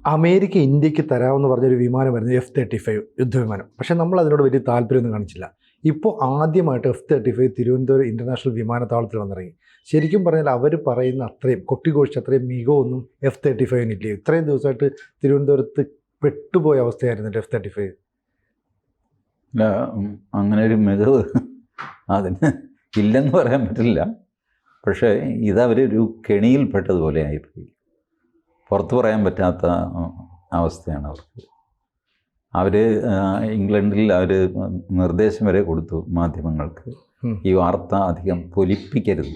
America ഇന്ത്യക്ക് തരാമെന്ന് പറഞ്ഞൊരു വിമാനമായിരുന്നു F-35 യുദ്ധവിമാനം. പക്ഷേ നമ്മൾ അതിനോട് വലിയ താല്പര്യമൊന്നും കാണിച്ചില്ല. ഇപ്പോൾ ആദ്യമായിട്ട് F-35 തിരുവനന്തപുരം ഇൻ്റർനാഷണൽ വിമാനത്താവളത്തിൽ വന്നിറങ്ങി. ശരിക്കും പറഞ്ഞാൽ അവർ പറയുന്ന അത്രയും കൊട്ടിഘോഷിച്ച് അത്രയും മികവൊന്നും F-35-നില്ല. ഇത്രയും ദിവസമായിട്ട് തിരുവനന്തപുരത്ത് പെട്ടുപോയ അവസ്ഥയായിരുന്നു F-35. അല്ല, അങ്ങനെ ഒരു മികവ് അതിന് ഇല്ലെന്ന് പറയാൻ പറ്റില്ല. പക്ഷേ ഇതവരൊരു കെണിയിൽപ്പെട്ടതുപോലെ ആയിപ്പോയി. പുറത്ത് പറയാൻ പറ്റാത്ത അവസ്ഥയാണ് അവർക്ക്. അവർ ഇംഗ്ലണ്ടിൽ നിർദ്ദേശം വരെ കൊടുത്തു മാധ്യമങ്ങൾക്ക്, ഈ വാർത്ത അധികം പൊലിപ്പിക്കരുത്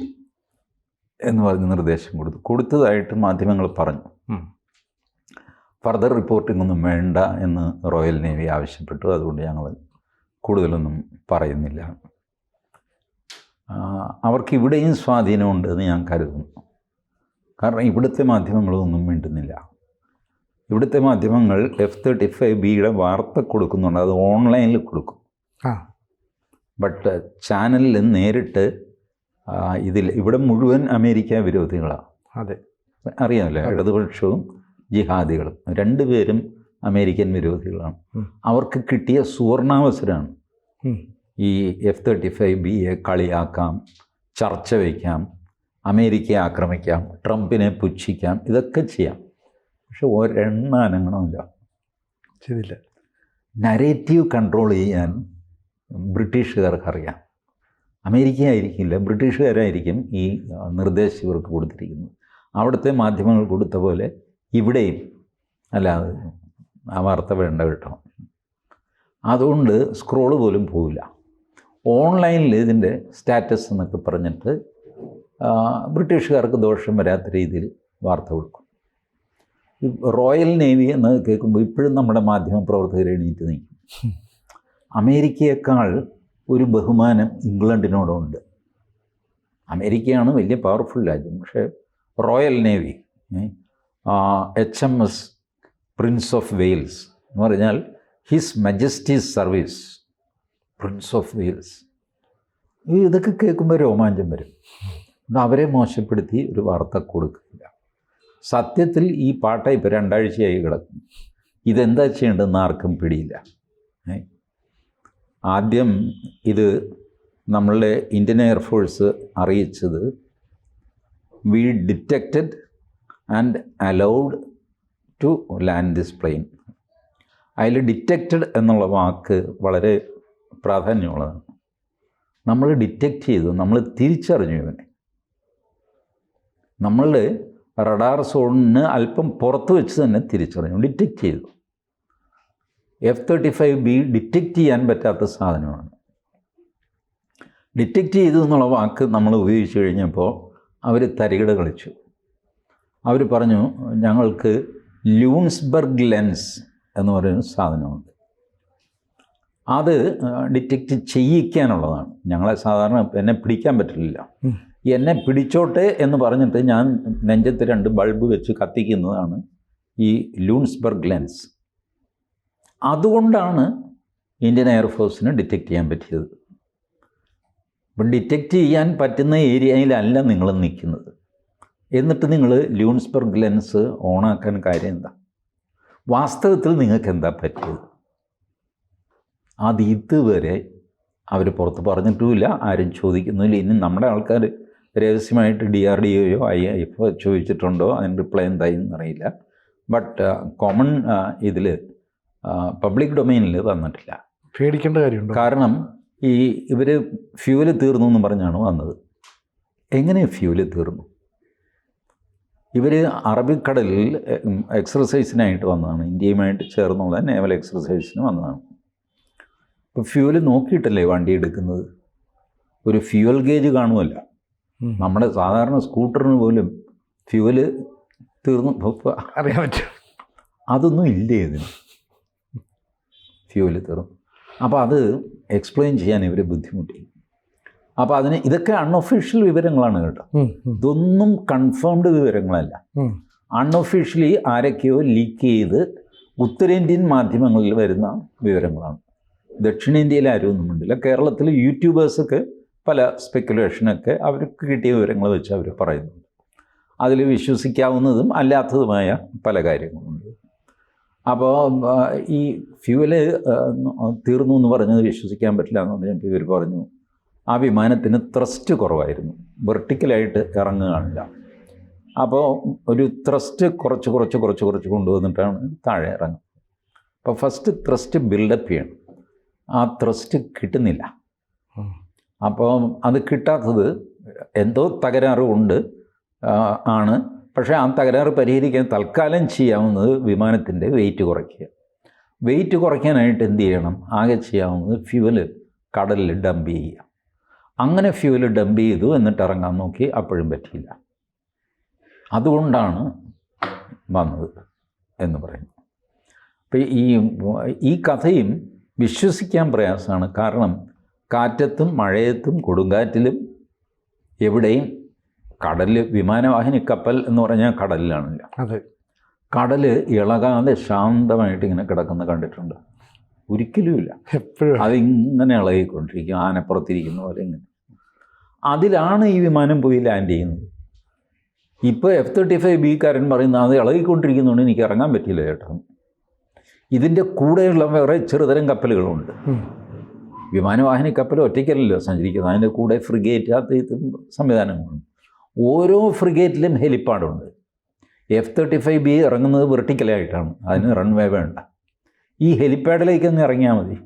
എന്ന് പറഞ്ഞ് നിർദ്ദേശം കൊടുത്തതായിട്ട് മാധ്യമങ്ങൾ പറഞ്ഞു. ഫർദർ റിപ്പോർട്ടിംഗ് ഒന്നും വേണ്ട എന്ന് റോയൽ നേവി ആവശ്യപ്പെട്ടു. അതുകൊണ്ട് ഞങ്ങൾ കൂടുതലൊന്നും പറയുന്നില്ല. അവർക്ക് ഇവിടെയും സ്വാധീനമുണ്ടെന്ന് ഞാൻ കരുതുന്നു. കാരണം ഇവിടുത്തെ മാധ്യമങ്ങളൊന്നും മിണ്ടുന്നില്ല. ഇവിടുത്തെ മാധ്യമങ്ങൾ F-35Bയുടെ വാർത്ത കൊടുക്കുന്നുണ്ട്, അത് ഓൺലൈനിൽ കൊടുക്കും. ബട്ട് ചാനലിൽ നേരിട്ട് ഇവിടെ മുഴുവൻ അമേരിക്ക വിരോധികളാണ്. അതെ, അറിയാമല്ലോ, ഇടതുപക്ഷവും ജിഹാദികളും രണ്ടുപേരും അമേരിക്കൻ വിരോധികളാണ്. അവർക്ക് കിട്ടിയ സുവർണാവസരമാണ് ഈ F-35Bയെ കളിയാക്കാം, ചർച്ച വയ്ക്കാം, അമേരിക്കയെ ആക്രമിക്കാം, ട്രംപിനെ പുച്ഛിക്കാം, ഇതൊക്കെ ചെയ്യാം. പക്ഷെ ഒരെണ്ണ അനങ്ങണമില്ല. ശരിയില്ല. നരേറ്റീവ് കൺട്രോൾ ചെയ്യാൻ ബ്രിട്ടീഷുകാർക്കറിയാം. അമേരിക്ക ആയിരിക്കില്ല, ബ്രിട്ടീഷുകാരായിരിക്കും ഈ നിർദ്ദേശം ഇവർക്ക് കൊടുത്തിരിക്കുന്നത്. അവിടുത്തെ മാധ്യമങ്ങൾ കൊടുത്ത പോലെ ഇവിടെയും അല്ലാതെ ആ വാർത്ത വേണ്ട കേട്ടോ. അതുകൊണ്ട് സ്ക്രോള് പോലും പോവില്ല. ഓൺലൈനിൽ ഇതിൻ്റെ സ്റ്റാറ്റസ് എന്നൊക്കെ പറഞ്ഞിട്ട് ബ്രിട്ടീഷുകാർക്ക് ദോഷം വരാത്ത രീതിയിൽ വാർത്ത കൊടുക്കും. റോയൽ നേവി എന്ന് കേൾക്കുമ്പോൾ ഇപ്പോഴും നമ്മുടെ മാധ്യമ പ്രവർത്തകർ എണീറ്റ് നിൽക്കും. അമേരിക്കയേക്കാൾ ഒരു ബഹുമാനം ഇംഗ്ലണ്ടിനോടുണ്ട്. അമേരിക്കയാണ് വലിയ പവർഫുൾ രാജ്യം. പക്ഷേ royal navy, HMS Prince of Wales എന്ന് പറഞ്ഞാൽ his Majesty's service Prince of Wales, ഇതൊക്കെ കേൾക്കുമ്പോൾ രോമാഞ്ചം വരും. അവരെ മോശപ്പെടുത്തി ഒരു വാർത്ത കൊടുക്കില്ല. സത്യത്തിൽ ഈ പാട്ട ഇപ്പോൾ 2 ആഴ്ചയായി കിടക്കും. ഇതെന്താ ചെയ്യേണ്ടതെന്ന് ആർക്കും പിടിയില്ല. ആദ്യം ഇത് നമ്മളുടെ ഇന്ത്യൻ എയർഫോഴ്സ് അറിയിച്ചത് we detected and allowed to land this plane. അതിൽ ഡിറ്റക്റ്റഡ് എന്നുള്ള വാക്ക് വളരെ പ്രാധാന്യമുള്ളതാണ്. നമ്മൾ ഡിറ്റക്റ്റ് ചെയ്തു, നമ്മൾ തിരിച്ചറിഞ്ഞു ഇവനെ. നമ്മളുടെ റഡാർ സോണിന് അല്പം പുറത്ത് വെച്ച് തന്നെ തിരിച്ചറിഞ്ഞു, ഡിറ്റക്റ്റ് ചെയ്തു. F-35B ഡിറ്റക്റ്റ് ചെയ്യാൻ പറ്റാത്ത സാധനമാണ്. ഡിറ്റക്റ്റ് ചെയ്തു എന്നുള്ള വാക്ക് നമ്മൾ ഉപയോഗിച്ച് കഴിഞ്ഞപ്പോൾ അവർ തരികിട കളിച്ചു. അവർ പറഞ്ഞു, ഞങ്ങൾക്ക് ലൂൺസ്ബർഗ് ലെൻസ് എന്ന് പറയുന്ന സാധനമുണ്ട്, അത് ഡിറ്റക്റ്റ് ചെയ്യിക്കാനുള്ളതാണ്. ഞങ്ങളെ സാധാരണ എന്നെ പിടിക്കാൻ പറ്റില്ല, എന്നെ പിടിച്ചോട്ടെ എന്ന് പറഞ്ഞിട്ട് ഞാൻ നെഞ്ചത്ത് 2 ബൾബ് വെച്ച് കത്തിക്കുന്നതാണ് ഈ ലൂൺസ്ബർഗ് ലെൻസ്. അതുകൊണ്ടാണ് ഇന്ത്യൻ എയർഫോഴ്സിന് ഡിറ്റക്റ്റ് ചെയ്യാൻ പറ്റിയത്. അപ്പം ഡിറ്റക്റ്റ് ചെയ്യാൻ പറ്റുന്ന ഏരിയയിലല്ല നിങ്ങൾ നിൽക്കുന്നത്. എന്നിട്ട് നിങ്ങൾ ലൂൺസ്ബർഗ് ലെൻസ് ഓണാക്കാൻ കാര്യം എന്താ? വാസ്തവത്തിൽ നിങ്ങൾക്ക് എന്താ പറ്റിയത്? അത് ഇതുവരെ അവർ പുറത്ത് പറഞ്ഞിട്ടുമില്ല, ആരും ചോദിക്കുന്നില്ല. ഇനി നമ്മുടെ ആൾക്കാർ രഹസ്യമായിട്ട് DRDOയോ IAF ചോദിച്ചിട്ടുണ്ടോ, അതിന് റിപ്ലൈ എന്തായെന്ന് അറിയില്ല. ബട്ട് കോമൺ ഇതിൽ പബ്ലിക് ഡൊമൈനിൽ വന്നിട്ടില്ല. പേടിക്കേണ്ട കാര്യമുണ്ടോ? കാരണം ഇവർ ഫ്യൂവൽ തീർന്നു എന്ന് പറഞ്ഞാണ് വന്നത്. എങ്ങനെ ഫ്യൂവൽ തീർന്നു? ഇവർ അറബിക്കടലിൽ എക്സർസൈസിനായിട്ട് വന്നതാണ്, ഇന്ത്യയുമായിട്ട് ചേർന്നുള്ള നേവൽ എക്സർസൈസിന് വന്നതാണ്. ഇപ്പോൾ ഫ്യൂവൽ നോക്കിയിട്ടല്ലേ വണ്ടി എടുക്കുന്നത്. ഒരു ഫ്യൂവൽ ഗേജ് കാണുമല്ല. നമ്മുടെ സാധാരണ സ്കൂട്ടറിന് പോലും ഫ്യൂവൽ തീർന്നു അറിയാൻ പറ്റും. അതൊന്നും ഇല്ലേ ഇതിന്? ഫ്യൂവൽ തീർന്നു. അപ്പോൾ അത് എക്സ്പ്ലെയിൻ ചെയ്യാൻ ഇവർ ബുദ്ധിമുട്ടി. അപ്പോൾ ഇതൊക്കെ അൺഒഫീഷ്യൽ വിവരങ്ങളാണ് കേട്ടോ. ഇതൊന്നും കൺഫേംഡ് വിവരങ്ങളല്ല. അൺഒഫീഷ്യലി ആരൊക്കെയോ ലീക്ക് ചെയ്ത് ഉത്തരേന്ത്യൻ മാധ്യമങ്ങളിൽ വരുന്ന വിവരങ്ങളാണ്. ദക്ഷിണേന്ത്യയിൽ ആരും ഒന്നും ഉണ്ടില്ല. കേരളത്തിൽ യൂട്യൂബേഴ്സൊക്കെ പല സ്പെക്കുലേഷനൊക്കെ അവർക്ക് കിട്ടിയ വിവരങ്ങൾ വെച്ച് അവർ പറയുന്നുണ്ട്. അതിൽ വിശ്വസിക്കാവുന്നതും അല്ലാത്തതുമായ പല കാര്യങ്ങളുണ്ട്. അപ്പോൾ ഈ ഫ്യൂവല് തീർന്നു എന്ന് പറഞ്ഞത് വിശ്വസിക്കാൻ പറ്റില്ല എന്ന് പറഞ്ഞപ്പോൾ ഇവർ പറഞ്ഞു ആ വിമാനത്തിന് ത്രസ്റ്റ് കുറവായിരുന്നു, വെർട്ടിക്കലായിട്ട് ഇറങ്ങുകയാണില്ല. അപ്പോൾ ഒരു ത്രസ്റ്റ് കുറച്ച് കൊണ്ടുവന്നിട്ടാണ് താഴെ ഇറങ്ങുന്നത്. അപ്പോൾ ഫസ്റ്റ് ത്രസ്റ്റ് ബിൽഡപ്പ് ചെയ്യണം, ആ ത്രസ്റ്റ് കിട്ടുന്നില്ല. അപ്പോൾ അത് കിട്ടാത്തത് എന്തോ തകരാറ് കൊണ്ട് ആണ്. പക്ഷേ ആ തകരാറ് പരിഹരിക്കാൻ തൽക്കാലം ചെയ്യാവുന്നത് വിമാനത്തിൻ്റെ വെയിറ്റ് കുറയ്ക്കുക. വെയിറ്റ് കുറയ്ക്കാനായിട്ട് എന്ത് ചെയ്യണം? ആകെ ചെയ്യാവുന്നത് ഫ്യൂവല് കടലിൽ ഡംപ് ചെയ്യുക. അങ്ങനെ ഫ്യൂവൽ ഡംപ് ചെയ്തു, എന്നിട്ട് ഇറങ്ങാൻ നോക്കി, അപ്പോഴും പറ്റിയില്ല. അതുകൊണ്ടാണ് വന്നത് എന്ന് പറയുന്നു. അപ്പോൾ ഈ കഥയും വിശ്വസിക്കാൻ പ്രയാസമാണ്. കാരണം കാറ്റത്തും മഴയത്തും കൊടുങ്കാറ്റിലും എവിടെയും കടലിൽ, വിമാനവാഹിനി കപ്പൽ എന്ന് പറഞ്ഞാൽ കടലിലാണല്ലോ. അതെ, കടൽ ഇളകാതെ ശാന്തമായിട്ട് ഇങ്ങനെ കിടക്കുന്ന കണ്ടിട്ടുണ്ട്? ഒരിക്കലുമില്ല. എപ്പോഴും അതിങ്ങനെ ഇളകിക്കൊണ്ടിരിക്കും, ആനപ്പുറത്തിരിക്കുന്ന പോലെ ഇങ്ങനെ. അതിലാണ് ഈ വിമാനം പോയി ലാൻഡ് ചെയ്യുന്നത്. ഇപ്പോൾ F-35B കാരൻ പറയുന്നത് അത് ഇളകിക്കൊണ്ടിരിക്കുന്നതുകൊണ്ട് എനിക്ക് ഇറങ്ങാൻ പറ്റില്ല ചേട്ടാ. ഇതിൻ്റെ കൂടെയുള്ള വേറെ ചെറുതരം കപ്പലുകളുണ്ട്. വിമാനവാഹിനി കപ്പൽ ഒറ്റയ്ക്കല്ലല്ലോ സഞ്ചരിക്കുന്നത്, അതിൻ്റെ കൂടെ ഫ്രിഗേറ്റ് അത് സംവിധാനങ്ങളുണ്ട്. ഓരോ ഫ്രിഗേറ്റിലും ഹെലിപ്പാഡുണ്ട്. F-35B ഇറങ്ങുന്നത് വെർട്ടിക്കലായിട്ടാണ്, അതിന് റൺവേ വേണ്ട. ഈ ഹെലിപ്പാഡിലേക്ക് അങ്ങ് ഇറങ്ങിയാൽ മതി,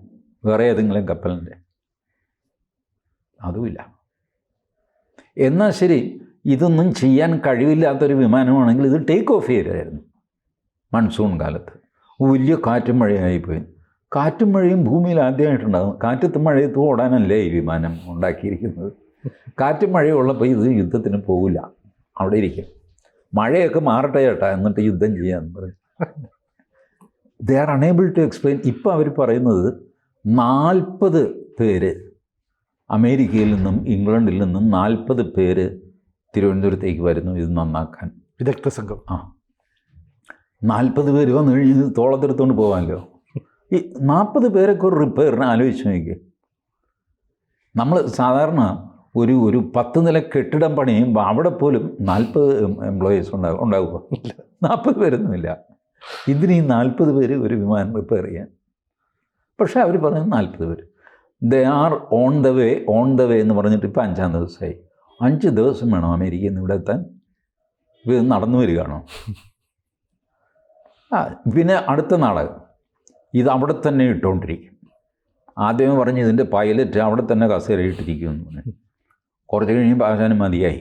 വേറെ ഏതെങ്കിലും കപ്പലിൻ്റെ. അതുമില്ല. എന്നാൽ ശരി, ഇതൊന്നും ചെയ്യാൻ കഴിവില്ലാത്തൊരു വിമാനമാണെങ്കിൽ ഇത് ടേക്ക് ഓഫ് ചെയ്തായിരുന്നു മൺസൂൺ കാലത്ത്. വലിയ കാറ്റും മഴയായിപ്പോയി. കാറ്റും മഴയും ഭൂമിയിൽ ആദ്യമായിട്ടുണ്ടാകും. കാറ്റത്തും മഴയത്തും ഓടാനല്ലേ ഈ വിമാനം ഉണ്ടാക്കിയിരിക്കുന്നത്. കാറ്റും മഴയും ഉള്ളപ്പോൾ ഇത് യുദ്ധത്തിന് പോകില്ല, അവിടെ ഇരിക്കും. മഴയൊക്കെ മാറട്ടെ ചേട്ടാ, എന്നിട്ട് യുദ്ധം ചെയ്യാമെന്ന് പറയും. They are unable to explain. ഇപ്പോൾ അവർ പറയുന്നത് 40 പേര് അമേരിക്കയിൽ നിന്നും ഇംഗ്ലണ്ടിൽ നിന്നും 40 പേര് തിരുവനന്തപുരത്തേക്ക് വരുന്നു ഇത് നന്നാക്കാൻ. വിദഗ്ധ സംഘം. 40 പേര് വന്നു കഴിഞ്ഞ് തോളത്തെടുത്തുകൊണ്ട് പോകാമല്ലോ. ഈ 40 പേരൊക്കെ ഒരു റിപ്പയറിന് ആലോചിച്ച് നോക്കി. നമ്മൾ സാധാരണ ഒരു 10 നില കെട്ടിടം പണിയുമ്പോൾ അവിടെ പോലും 40 എംപ്ലോയീസ് ഉണ്ടാകുക. 40 പേരൊന്നുമില്ല. ഇതിന് ഈ 40 പേര് ഒരു വിമാനം റിപ്പയർ ചെയ്യാൻ. പക്ഷേ അവർ പറയുന്നത് 40 പേര്. They are on the way എന്ന് പറഞ്ഞിട്ട് ഇപ്പോൾ 5-ാം ദിവസമായി. 5 ദിവസം വേണം അമേരിക്കയിൽ നിന്ന് ഇവിടെ എത്താൻ. ഇത് നടന്നു വരികയാണോ? പിന്നെ അടുത്ത നാടകം ഇത് അവിടെ തന്നെ ഇട്ടുകൊണ്ടിരിക്കും. ആദ്യമേ പറഞ്ഞ് ഇതിൻ്റെ പൈലറ്റ് അവിടെ തന്നെ കസേരയിട്ടിരിക്കുമെന്ന് പറഞ്ഞു. കുറച്ച് കഴിയുമ്പോൾ അവസാനം മതിയായി,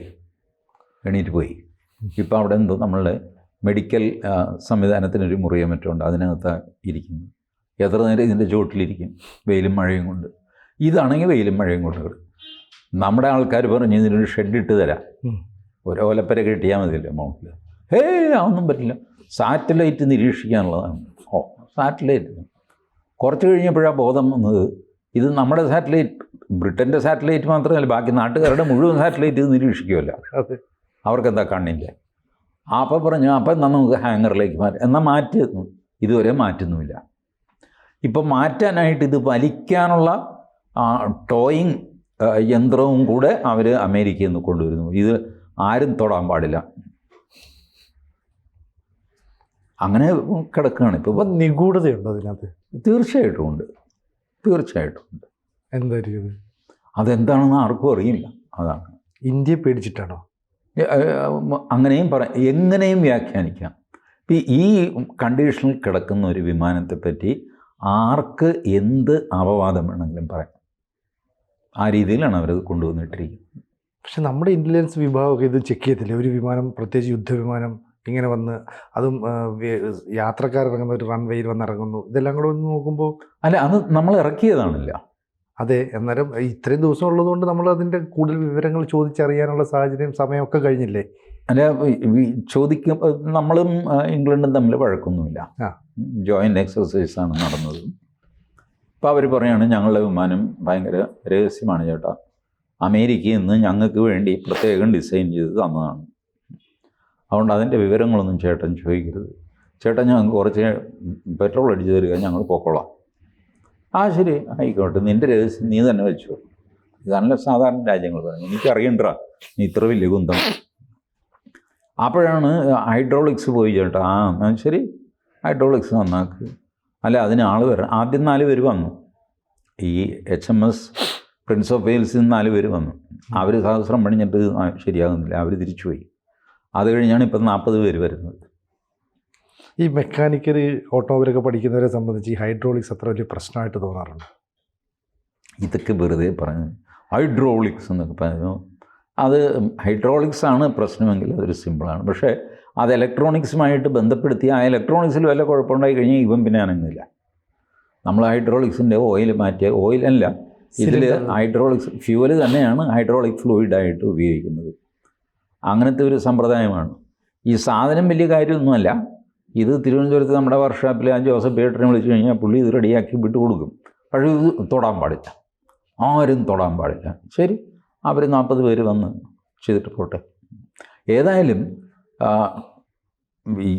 എണീറ്റ് പോയി. ഇപ്പോൾ അവിടെ എന്തോ നമ്മളുടെ മെഡിക്കൽ സംവിധാനത്തിനൊരു മുറിയോ മറ്റോ ഉണ്ട്, അതിനകത്ത് ഇരിക്കുന്നു. എത്ര നേരം ഇതിൻ്റെ ചുവട്ടിലിരിക്കും, വെയിലും മഴയും കൊണ്ട്. ഇതാണെങ്കിൽ വെയിലും മഴയും കൊണ്ട് കിട്ടും. നമ്മുടെ ആൾക്കാർ പറഞ്ഞ് ഇതിനൊരു ഷെഡ് ഇട്ട് തരാം, ഒരു ഓലപ്പര കെട്ടിയാൽ മതിയല്ലോ മൗണ്ടിൽ. അതൊന്നും പറ്റില്ല, സാറ്റലൈറ്റ് നിരീക്ഷിക്കാനുള്ളതാണ്. സാറ്റലൈറ്റ്. കുറച്ച് കഴിഞ്ഞപ്പോഴാണ് ബോധം വന്നത്, ഇത് നമ്മുടെ സാറ്റലൈറ്റ്, ബ്രിട്ടൻ്റെ സാറ്റലൈറ്റ് മാത്രമല്ല, ബാക്കി നാട്ടുകാരുടെ മുഴുവൻ സാറ്റലൈറ്റ് ഇത് നിരീക്ഷിക്കുമല്ലോ. അവർക്കെന്താ കണ്ണില്ല. അപ്പം പറഞ്ഞു, അപ്പം എന്നാൽ നമുക്ക് ഹാങ്ങറിലേക്ക് മാറ്റാം. എന്നാൽ മാറ്റുന്നു, ഇതുവരെ മാറ്റുന്നുമില്ല. ഇപ്പം മാറ്റാനായിട്ട് ഇത് വലിക്കാനുള്ള ടോയിങ് യന്ത്രവും കൂടെ അവർ അമേരിക്കയിൽ നിന്ന് കൊണ്ടുവരുന്നു. ഇത് ആരും തൊടാൻ പാടില്ല. അങ്ങനെ കിടക്കുകയാണ് ഇപ്പോൾ. അപ്പം നിഗൂഢതയുണ്ടോ അതിനകത്ത്? തീർച്ചയായിട്ടും ഉണ്ട്. എന്തായിരിക്കും അതെന്താണെന്ന് ആർക്കും അറിയില്ല. അതാണ്. ഇന്ത്യയെ പേടിച്ചിട്ടാണോ? അങ്ങനെയും എങ്ങനെയും വ്യാഖ്യാനിക്കാം. ഇപ്പം ഈ കണ്ടീഷനിൽ കിടക്കുന്ന ഒരു വിമാനത്തെപ്പറ്റി ആർക്ക് എന്ത് അപവാദം വേണമെങ്കിലും പറയാം. ആ രീതിയിലാണ് അവരത് കൊണ്ടുവന്നിട്ടിരിക്കുന്നത്. പക്ഷെ നമ്മുടെ ഇൻ്റലിജൻസ് വിഭാഗമൊക്കെ ഇത് ചെക്ക് ചെയ്യത്തില്ലേ? ഒരു വിമാനം, പ്രത്യേകിച്ച് യുദ്ധവിമാനം ഇങ്ങനെ വന്ന്, അതും യാത്രക്കാരിറങ്ങുന്ന ഒരു റൺവേയിൽ വന്നിറങ്ങുന്നു, ഇതെല്ലാം കൂടെ ഒന്ന് നോക്കുമ്പോൾ. അല്ല, അത് നമ്മൾ ഇറക്കിയതാണില്ല. അതെ, അന്നേരം ഇത്രയും ദിവസം ഉള്ളതുകൊണ്ട് നമ്മൾ അതിൻ്റെ കൂടുതൽ വിവരങ്ങൾ ചോദിച്ചറിയാനുള്ള സാഹചര്യം, സമയമൊക്കെ കഴിഞ്ഞില്ലേ? അല്ല, ചോദിക്കും. നമ്മളും ഇംഗ്ലണ്ടും തമ്മിൽ വഴക്കൊന്നുമില്ല. ജോയിൻ്റ് എക്സർസൈസാണ് നടന്നത്. അപ്പോൾ അവർ പറയുകയാണ്, ഞങ്ങളുടെ വിമാനം ഭയങ്കര രഹസ്യമാണ് ചേട്ടാ, അമേരിക്കയിൽ നിന്ന് ഞങ്ങൾക്ക് വേണ്ടി പ്രത്യേകം ഡിസൈൻ ചെയ്ത് തന്നതാണ്, അതുകൊണ്ട് അതിൻ്റെ വിവരങ്ങളൊന്നും ചേട്ടൻ ചോദിക്കരുത്. ചേട്ടൻ ഞങ്ങൾക്ക് കുറച്ച് പെട്രോൾ അടിച്ച് തരിക, ഞങ്ങൾ പൊക്കോളാം. ശരി, ആയിക്കോട്ടെ, നിൻ്റെ രഹസ്യം നീ തന്നെ വെച്ചോ. ഇതാണല്ലോ സാധാരണ രാജ്യങ്ങൾ പറഞ്ഞു. എനിക്കറിയണ്ടാ നീ ഇത്ര വലിയ കുന്തം. അപ്പോഴാണ് ഹൈഡ്രോളിക്സ് പോയി ചേട്ടാ. ശരി, ഹൈഡ്രോളിക്സ് നന്നാക്കുക. അല്ല, അതിന് ആൾ വരണം. ആദ്യം 4 പേര് വന്നു. ഈ HMS പ്രിൻസ് ഓഫ് വെയിൽസിൽ നിന്ന് 4 പേര് വന്നു. അവർ സഹസ്രം പണിഞ്ഞിട്ട് ശരിയാകുന്നില്ല, അവർ തിരിച്ചുപോയി. അത് കഴിഞ്ഞാണ് ഇപ്പം 40 പേര് വരുന്നത്. ഈ മെക്കാനിക്കൽ ഓട്ടോമൊബൈലൊക്കെ പഠിക്കുന്നവരെ സംബന്ധിച്ച് ഈ ഹൈഡ്രോളിക്സ് അത്ര വലിയ പ്രശ്നമായിട്ട് തോന്നാറുണ്ട്. ഇതൊക്കെ വെറുതെ പറഞ്ഞു. ഹൈഡ്രോളിക്സ് എന്നൊക്കെ പറഞ്ഞു. അത് ഹൈഡ്രോളിക്സ് ആണ് പ്രശ്നമെങ്കിൽ അതൊരു സിമ്പിളാണ്. പക്ഷേ അത് ഇലക്ട്രോണിക്സുമായിട്ട് ബന്ധപ്പെടുത്തി ആ ഇലക്ട്രോണിക്സിൽ വല്ല കുഴപ്പമുണ്ടായി കഴിഞ്ഞാൽ ഇവൻ പിന്നെ അനങ്ങില്ല. നമ്മൾ ഹൈഡ്രോളിക്സിൻ്റെ ഓയിൽ മാറ്റിയ ഓയിലല്ല, ഇതിൽ ഹൈഡ്രോളിക്സ് ഫ്യൂവൽ തന്നെയാണ് ഹൈഡ്രോളിക് ഫ്ലൂയിഡായിട്ട് ഉപയോഗിക്കുന്നത്. അങ്ങനത്തെ ഒരു സമ്പ്രദായമാണ്. ഈ സാധനം വലിയ കാര്യമൊന്നുമല്ല. ഇത് തിരുവനന്തപുരത്ത് നമ്മുടെ വർക്ക്ഷോപ്പിൽ ആ ജോസഫ് പേട്ടറിനെ വിളിച്ചു കഴിഞ്ഞാൽ പുള്ളി ഇത് റെഡിയാക്കി വിട്ടു കൊടുക്കും. പക്ഷേ ഇത് തൊടാൻ പാടില്ല, ആരും തൊടാൻ പാടില്ല. ശരി, അവർ 40 പേര് വന്ന് ചെയ്തിട്ട് പോട്ടെ. ഏതായാലും ഈ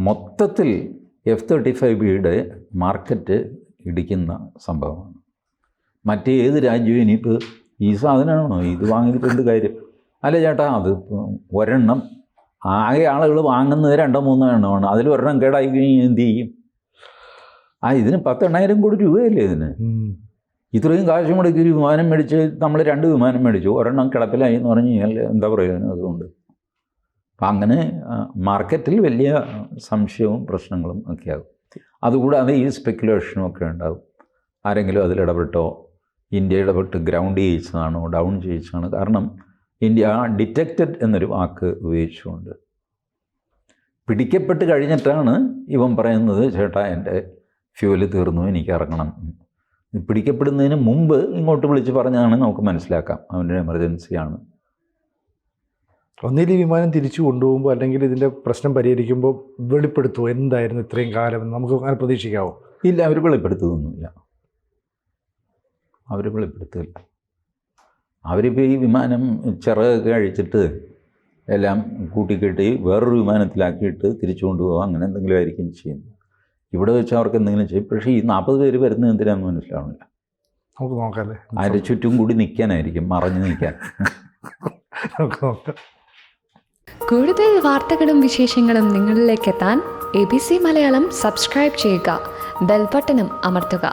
മൊത്തത്തിൽ F-35Bയുടെ മാർക്കറ്റ് ഇടിക്കുന്ന സംഭവമാണ്. മറ്റേത് രാജ്യവും ഇനിയിപ്പോൾ ഈ സാധനമാണോ ഇത് വാങ്ങിയിട്ട് എന്ത് കാര്യം? അല്ല ചേട്ടാ, അത് ഒരെണ്ണം ആകെ ആളുകൾ വാങ്ങുന്നത് 2-3 എണ്ണമാണ്. അതിൽ ഒരെണ്ണം കേടായി കഴിഞ്ഞാൽ എന്ത് ചെയ്യും? ഇതിന് 10,000 കോടി രൂപയല്ലേ ഇതിന്. ഇത്രയും കാശ് മുടക്കി ഒരു വിമാനം മേടിച്ച് നമ്മൾ 2 വിമാനം മേടിച്ചു, ഒരെണ്ണം കിടപ്പിലായി എന്ന് പറഞ്ഞു കഴിഞ്ഞാൽ എന്താ പറയുക? അതുകൊണ്ട് അപ്പം അങ്ങനെ മാർക്കറ്റിൽ വലിയ സംശയവും പ്രശ്നങ്ങളും ഒക്കെയാകും. അതുകൂടാതെ ഈ സ്പെക്കുലേഷനും ഒക്കെ ഉണ്ടാകും. ആരെങ്കിലും അതിലിടപെട്ടോ, ഇന്ത്യ ഇടപെട്ട് ഗ്രൗണ്ട് ചെയ്യിച്ചതാണോ ഡൗൺ ചെയ്യിച്ചതാണ്. കാരണം ഇന്ത്യ ഡിറ്റക്റ്റഡ് എന്നൊരു വാക്ക് ഉപയോഗിച്ചുകൊണ്ട് പിടിക്കപ്പെട്ട് കഴിഞ്ഞിട്ടാണ് ഇവൻ പറയുന്നത് ചേട്ടാ എൻ്റെ ഫ്യൂവൽ തീർന്നു, എനിക്ക് ഇറങ്ങണം. പിടിക്കപ്പെടുന്നതിന് മുമ്പ് ഇങ്ങോട്ട് വിളിച്ച് പറഞ്ഞാണ് നമുക്ക് മനസ്സിലാക്കാം അവൻ്റെ എമർജൻസിയാണ്. ഒന്നിൽ ഈ വിമാനം തിരിച്ചു കൊണ്ടുപോകുമ്പോൾ അല്ലെങ്കിൽ ഇതിൻ്റെ പ്രശ്നം പരിഹരിക്കുമ്പോൾ വെളിപ്പെടുത്തുമോ എന്തായിരുന്നു ഇത്രയും കാലം? നമുക്ക് അങ്ങനെ പ്രതീക്ഷിക്കാമോ? ഇല്ല, അവർ വെളിപ്പെടുത്തുകയൊന്നുമില്ല. അവർ വെളിപ്പെടുത്തില്ല. അവരിപ്പോൾ ഈ വിമാനം ചിറകൊക്കെ അഴിച്ചിട്ട് എല്ലാം കൂട്ടിക്കെട്ടി വേറൊരു വിമാനത്തിലാക്കിയിട്ട് തിരിച്ചു കൊണ്ടുപോകാം, അങ്ങനെ എന്തെങ്കിലും ആയിരിക്കും ചെയ്യുന്നത്. ഇവിടെ വെച്ച് അവർക്ക് എന്തെങ്കിലും ചെയ്യും. പക്ഷേ ഈ 40 പേര് വരുന്നത് എന്തിനാണെന്ന് മനസ്സിലാവണില്ല. നമുക്ക് നോക്കാമല്ലേ? അതിൻ്റെ ചുറ്റും കൂടി നിൽക്കാനായിരിക്കും, മറഞ്ഞു നിൽക്കാൻ. നമുക്ക് നോക്കാം. കൂടുതൽ വാർത്തകളും വിശേഷങ്ങളും നിങ്ങളിലേക്ക് എത്താൻ ABC മലയാളം സബ്സ്ക്രൈബ് ചെയ്യുക, ബെൽ ബട്ടണും അമർത്തുക.